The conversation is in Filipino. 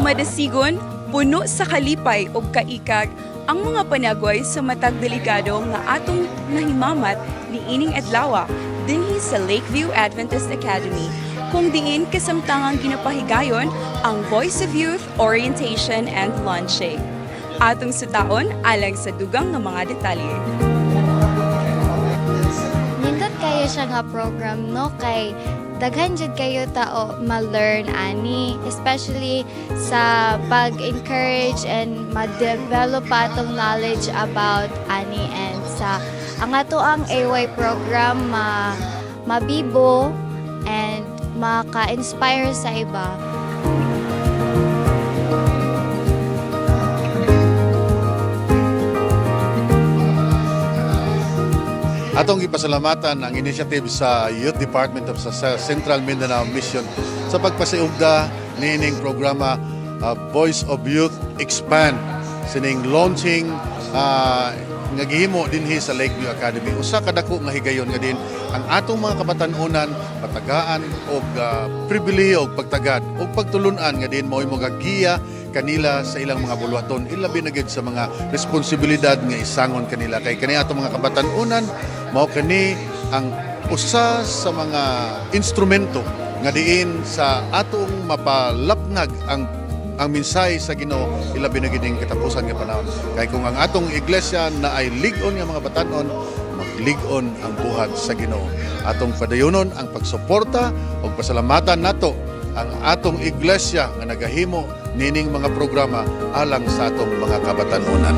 madasigon, puno sa kalipay o kaikag ang mga panagway sa matag delikado nga atong nahimamat ni ining adlaw dinhi sa Lakeview Adventist Academy, kung diin kasamtangang ginapahigayon ang Voice of Youth Orientation and Launching. Atong sutaon alang sa dugang nga mga detalye. Nindot kayo siya nga program, no? Kay daghan jud kayo tao ma-learn ani, especially sa pag-encourage and ma-develop pa atong knowledge about ani, and sa ang ato ang AY program mabibo and maka-inspire sa iba. Atong ipasalamatan ang initiative sa Youth Department of sa Central Mindanao Mission sa pagpasiugda nining programa Voice of Youth Expand sining launching nga gihimo dinhi sa Lakeview Academy. Usa ka dako nga higayon nga din ang atong mga kabatan-onan patagaan og pribilehiyo og pagtagad og pagtulunan nga din mo'y magagiya kanila sa ilang mga bulwaton, ilabi na gid sa mga responsibilidad nga isangon kanila kay kani atong mga kabatan-onan mao kani ang usa sa mga instrumento nga diin sa atong mapalapnag ang mensahe sa Ginoo, ilabi na gid ning katapusan nga panahon. Kay kung ang atong iglesia na ay lig-on nga mga batan-on, maglig-on ang buhat sa Ginoo. Atong padayonon ang pagsuporta ug pasalamatan nato ang atong iglesia nga nagahimo nining mga programa alang sa atong mga kabatan-onan.